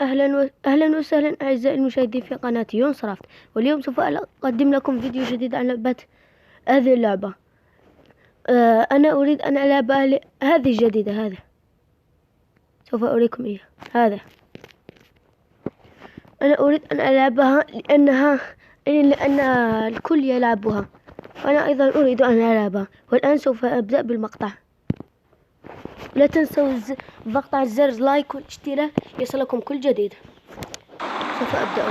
أهلا وسهلا أعزائي المشاهدين في قناة يونسرافت. واليوم سوف أقدم لكم فيديو جديد عن لعبة هذه اللعبة. أنا أريد أن ألعبها هذه الجديدة. هذا سوف أريكم إياه. هذا أنا أريد أن ألعبها لأن الكل يلعبها، وأنا أيضا أريد أن ألعبها. والآن سوف أبدأ بالمقطع. لا تنسوا الضغط على زر لايك والاشتراك يصلكم كل جديد. سوف أبدأ.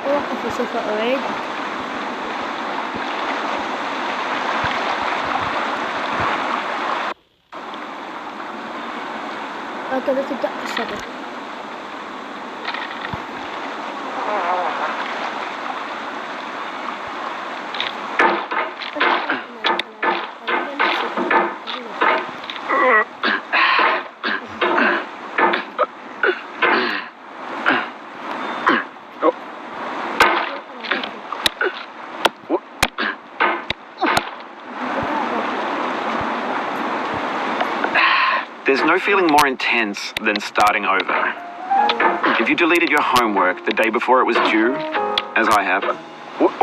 أوقف وسوف أعيد. هكذا تبدأ الشبكة. There's no feeling more intense than starting over. If you deleted your homework the day before it was due, as I have,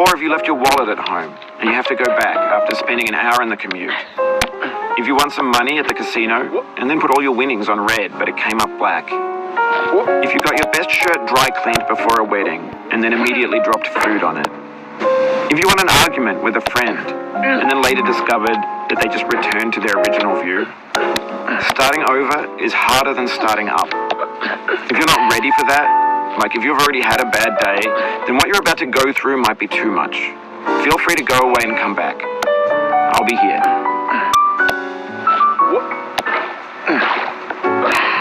or if you left your wallet at home and you have to go back after spending an hour in the commute. If you won some money at the casino and then put all your winnings on red but it came up black. If you got your best shirt dry cleaned before a wedding and then immediately dropped food on it. If you won an argument with a friend and then later discovered that they just returned to their original view. Starting over is harder than starting up. If you're not ready for that, like if you've already had a bad day, then what you're about to go through might be too much. Feel free to go away and come back. I'll be here.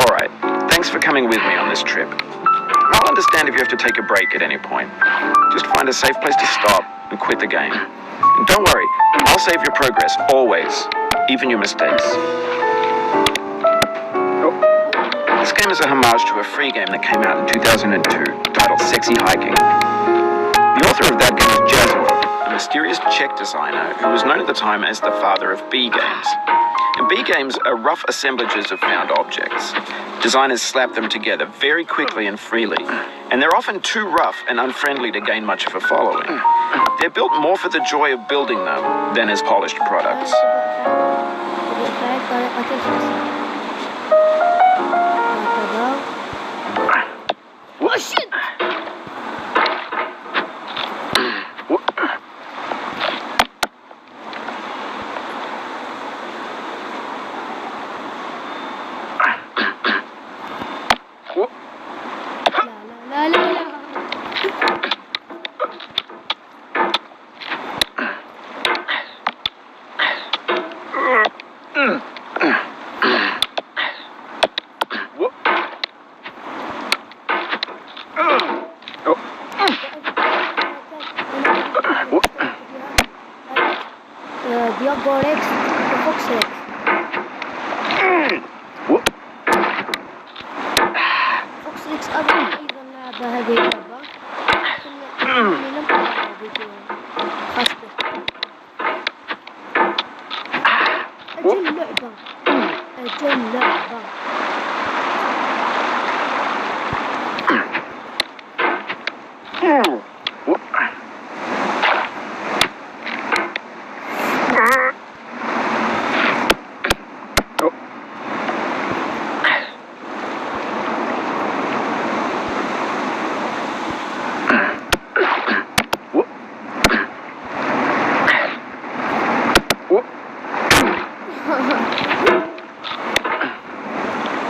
Alright, thanks for coming with me on this trip. I'll understand if you have to take a break at any point. Just find a safe place to stop and quit the game. And don't worry, I'll save your progress, always, even your mistakes. This game is a homage to a free game that came out in 2002, titled Sexy Hiking. The author of that game is Jasmine, a mysterious Czech designer who was known at the time as the father of B games. And B games are rough assemblages of found objects. Designers slap them together very quickly and freely, and they're often too rough and unfriendly to gain much of a following. They're built more for the joy of building them than as polished products. Oh shit! Diagorex Foxrex. Foxrex أيضا لعبة هذه اللعبة. لم ألعبها فيديو خاص به. أجل لعبة.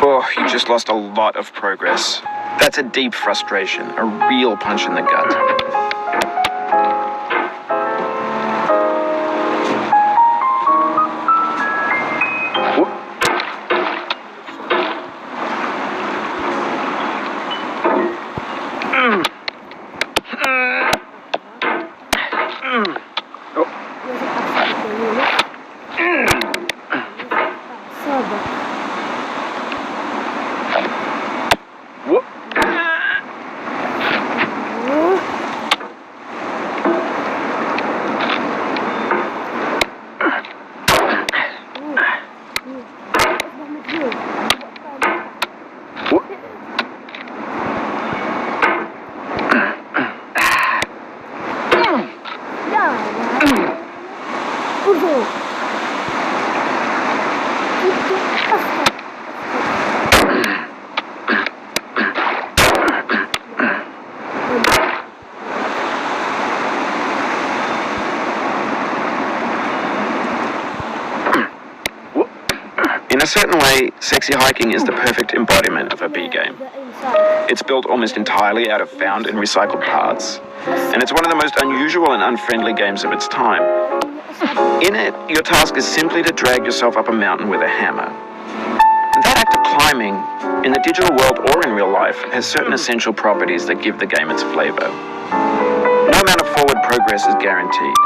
Oh, you just lost a lot of progress. That's a deep frustration, a real punch in the gut. a certain way, Sexy Hiking is the perfect embodiment of a B game. It's built almost entirely out of found and recycled parts, and it's one of the most unusual and unfriendly games of its time. In it, your task is simply to drag yourself up a mountain with a hammer. That act of climbing, in the digital world or in real life, has certain essential properties that give the game its flavor. No amount of forward progress is guaranteed.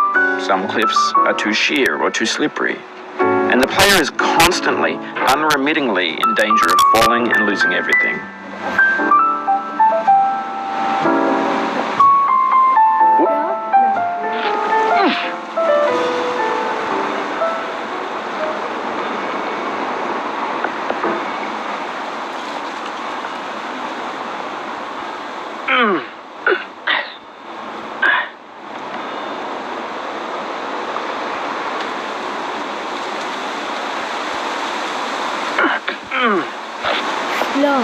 Some cliffs are too sheer or too slippery, and the player is constantly, unremittingly in danger of falling and losing everything. لا.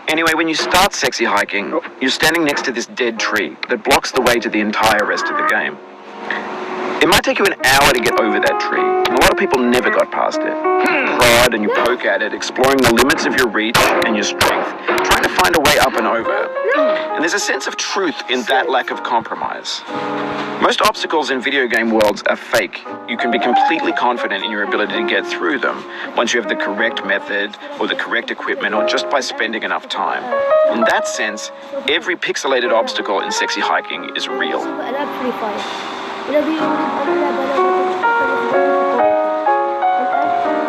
Anyway, when you start Sexy Hiking, you're standing next to this dead tree that blocks the way to the entire rest of the game. It might take you an hour to get over that tree, and a lot of people never got past it. You prod and you poke at it, exploring the limits of your reach and your strength, trying to find a way up and over. And there's a sense of truth in that lack of compromise. Most obstacles in video game worlds are fake. You can be completely confident in your ability to get through them once you have the correct method or the correct equipment or just by spending enough time. In that sense, every pixelated obstacle in Sexy Hiking is real. ألعاب فري فاير. الذي يريد أن يلعب لعبة الآن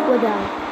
وداع.